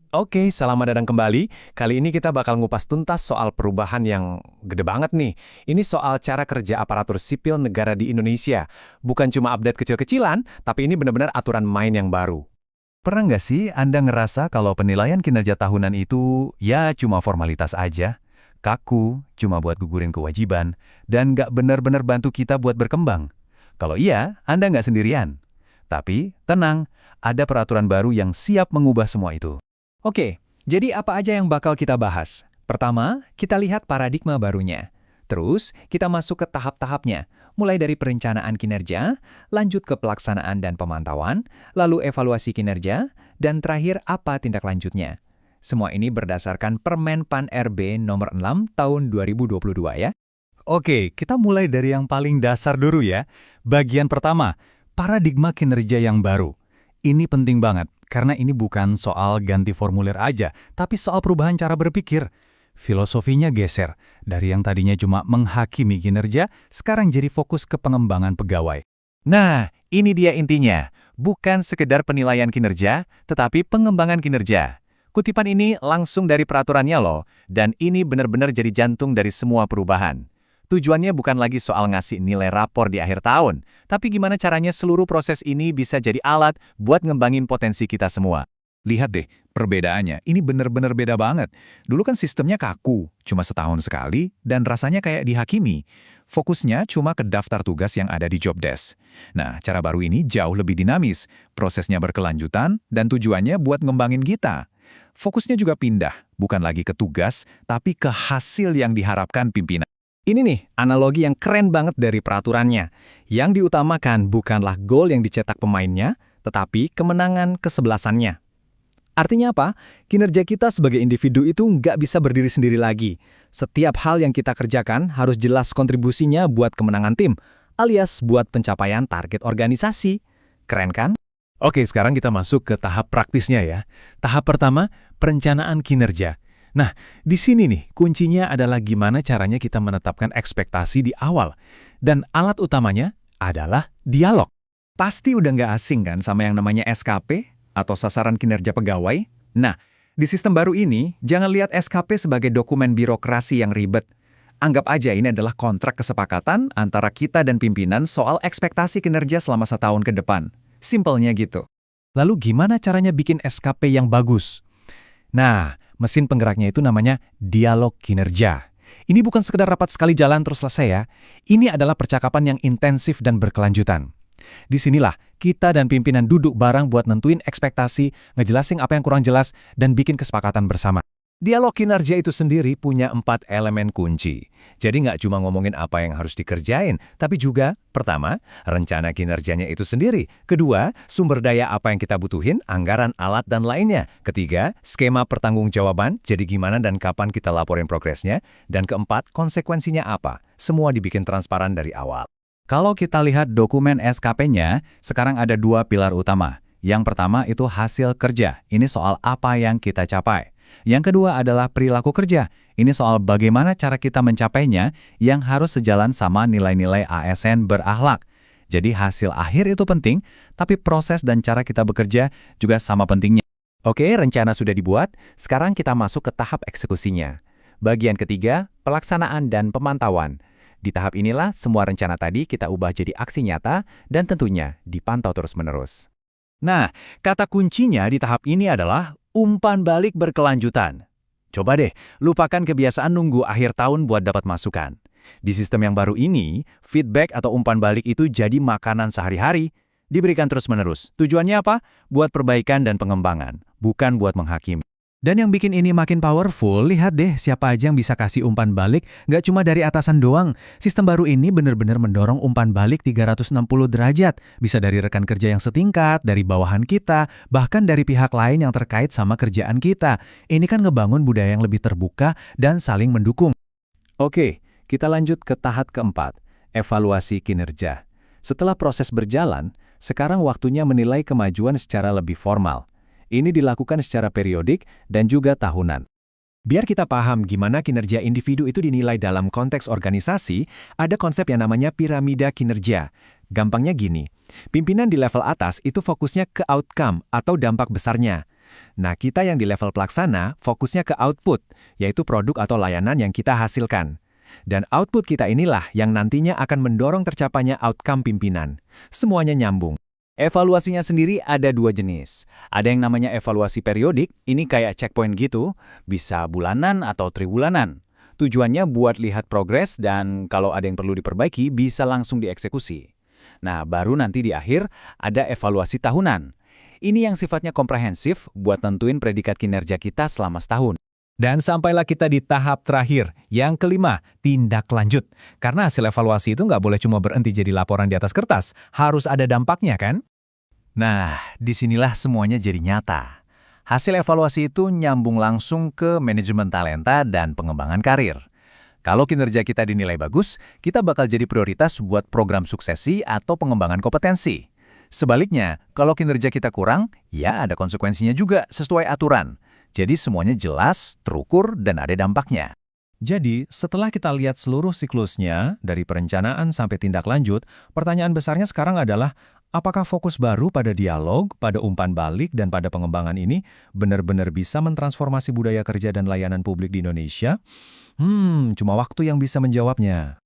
Oke, selamat datang kembali. Kali ini kita bakal ngupas tuntas soal perubahan yang gede banget nih. Ini soal cara kerja aparatur sipil negara di Indonesia. Bukan cuma update kecil-kecilan, tapi ini benar-benar aturan main yang baru. Pernah nggak sih Anda ngerasa kalau penilaian kinerja tahunan itu ya cuma formalitas aja? Kaku, cuma buat gugurin kewajiban, dan nggak benar-benar bantu kita buat berkembang? Kalau iya, Anda nggak sendirian. Tapi, tenang, ada peraturan baru yang siap mengubah semua itu. Oke, jadi apa aja yang bakal kita bahas? Pertama, kita lihat paradigma barunya. Terus, kita masuk ke tahap-tahapnya, mulai dari perencanaan kinerja, lanjut ke pelaksanaan dan pemantauan, lalu evaluasi kinerja, dan terakhir apa tindak lanjutnya. Semua ini berdasarkan Permen PAN RB nomor 6 tahun 2022 ya. Oke, kita mulai dari yang paling dasar dulu ya. Bagian pertama, paradigma kinerja yang baru. Ini penting banget, karena ini bukan soal ganti formulir aja, tapi soal perubahan cara berpikir. Filosofinya geser, dari yang tadinya cuma menghakimi kinerja, sekarang jadi fokus ke pengembangan pegawai. Nah, ini dia intinya. Bukan sekedar penilaian kinerja, tetapi pengembangan kinerja. Kutipan ini langsung dari peraturannya loh, dan ini benar-benar jadi jantung dari semua perubahan. Tujuannya bukan lagi soal ngasih nilai rapor di akhir tahun, tapi gimana caranya seluruh proses ini bisa jadi alat buat ngembangin potensi kita semua. Lihat deh, perbedaannya. Ini bener-bener beda banget. Dulu kan sistemnya kaku, cuma setahun sekali, dan rasanya kayak dihakimi. Fokusnya cuma ke daftar tugas yang ada di job desk. Nah, cara baru ini jauh lebih dinamis. Prosesnya berkelanjutan, dan tujuannya buat ngembangin kita. Fokusnya juga pindah, bukan lagi ke tugas, tapi ke hasil yang diharapkan pimpinan. Ini nih, analogi yang keren banget dari peraturannya. Yang diutamakan bukanlah gol yang dicetak pemainnya, tetapi kemenangan kesebelasannya. Artinya apa? Kinerja kita sebagai individu itu nggak bisa berdiri sendiri lagi. Setiap hal yang kita kerjakan harus jelas kontribusinya buat kemenangan tim, alias buat pencapaian target organisasi. Keren kan? Oke, sekarang kita masuk ke tahap praktisnya ya. Tahap pertama, perencanaan kinerja. Nah, di sini nih, kuncinya adalah gimana caranya kita menetapkan ekspektasi di awal. Dan alat utamanya adalah dialog. Pasti udah nggak asing kan sama yang namanya SKP atau sasaran kinerja pegawai? Nah, di sistem baru ini, jangan lihat SKP sebagai dokumen birokrasi yang ribet. Anggap aja ini adalah kontrak kesepakatan antara kita dan pimpinan soal ekspektasi kinerja selama setahun ke depan. Simpelnya gitu. Lalu gimana caranya bikin SKP yang bagus? Nah, mesin penggeraknya itu namanya dialog kinerja. Ini bukan sekedar rapat sekali jalan terus selesai ya. Ini adalah percakapan yang intensif dan berkelanjutan. Disinilah kita dan pimpinan duduk bareng buat nentuin ekspektasi, ngejelasin apa yang kurang jelas, dan bikin kesepakatan bersama. Dialog kinerja itu sendiri punya 4 elemen kunci. Jadi nggak cuma ngomongin apa yang harus dikerjain, tapi juga, pertama, rencana kinerjanya itu sendiri. Kedua, sumber daya apa yang kita butuhin, anggaran, alat, dan lainnya. Ketiga, skema pertanggungjawaban, jadi gimana dan kapan kita laporin progresnya. Dan keempat, konsekuensinya apa. Semua dibikin transparan dari awal. Kalau kita lihat dokumen SKP-nya, sekarang ada 2 pilar utama. Yang pertama itu hasil kerja. Ini soal apa yang kita capai. Yang kedua adalah perilaku kerja. Ini soal bagaimana cara kita mencapainya yang harus sejalan sama nilai-nilai ASN berakhlak. Jadi hasil akhir itu penting, tapi proses dan cara kita bekerja juga sama pentingnya. Oke, rencana sudah dibuat, sekarang kita masuk ke tahap eksekusinya. Bagian ketiga, pelaksanaan dan pemantauan. Di tahap inilah semua rencana tadi kita ubah jadi aksi nyata dan tentunya dipantau terus-menerus. Nah, kata kuncinya di tahap ini adalah umpan balik berkelanjutan. Coba deh, lupakan kebiasaan nunggu akhir tahun buat dapat masukan. Di sistem yang baru ini, feedback atau umpan balik itu jadi makanan sehari-hari, diberikan terus-menerus. Tujuannya apa? Buat perbaikan dan pengembangan, bukan buat menghakimi. Dan yang bikin ini makin powerful, lihat deh siapa aja yang bisa kasih umpan balik, nggak cuma dari atasan doang. Sistem baru ini benar-benar mendorong umpan balik 360 derajat. Bisa dari rekan kerja yang setingkat, dari bawahan kita, bahkan dari pihak lain yang terkait sama kerjaan kita. Ini kan ngebangun budaya yang lebih terbuka dan saling mendukung. Oke, kita lanjut ke tahap keempat, evaluasi kinerja. Setelah proses berjalan, sekarang waktunya menilai kemajuan secara lebih formal. Ini dilakukan secara periodik dan juga tahunan. Biar kita paham gimana kinerja individu itu dinilai dalam konteks organisasi, ada konsep yang namanya piramida kinerja. Gampangnya gini, pimpinan di level atas itu fokusnya ke outcome atau dampak besarnya. Nah, kita yang di level pelaksana fokusnya ke output, yaitu produk atau layanan yang kita hasilkan. Dan output kita inilah yang nantinya akan mendorong tercapainya outcome pimpinan. Semuanya nyambung. Evaluasinya sendiri ada dua jenis. Ada yang namanya evaluasi periodik, ini kayak checkpoint gitu, bisa bulanan atau triwulanan. Tujuannya buat lihat progres dan kalau ada yang perlu diperbaiki bisa langsung dieksekusi. Nah, baru nanti di akhir ada evaluasi tahunan. Ini yang sifatnya komprehensif buat tentuin predikat kinerja kita selama setahun. Dan sampailah kita di tahap terakhir, yang kelima, tindak lanjut. Karena hasil evaluasi itu nggak boleh cuma berhenti jadi laporan di atas kertas, harus ada dampaknya kan? Nah, disinilah semuanya jadi nyata. Hasil evaluasi itu nyambung langsung ke manajemen talenta dan pengembangan karir. Kalau kinerja kita dinilai bagus, kita bakal jadi prioritas buat program suksesi atau pengembangan kompetensi. Sebaliknya, kalau kinerja kita kurang, ya ada konsekuensinya juga sesuai aturan. Jadi semuanya jelas, terukur, dan ada dampaknya. Jadi, setelah kita lihat seluruh siklusnya, dari perencanaan sampai tindak lanjut, pertanyaan besarnya sekarang adalah, apakah fokus baru pada dialog, pada umpan balik, dan pada pengembangan ini benar-benar bisa mentransformasi budaya kerja dan layanan publik di Indonesia? Cuma waktu yang bisa menjawabnya.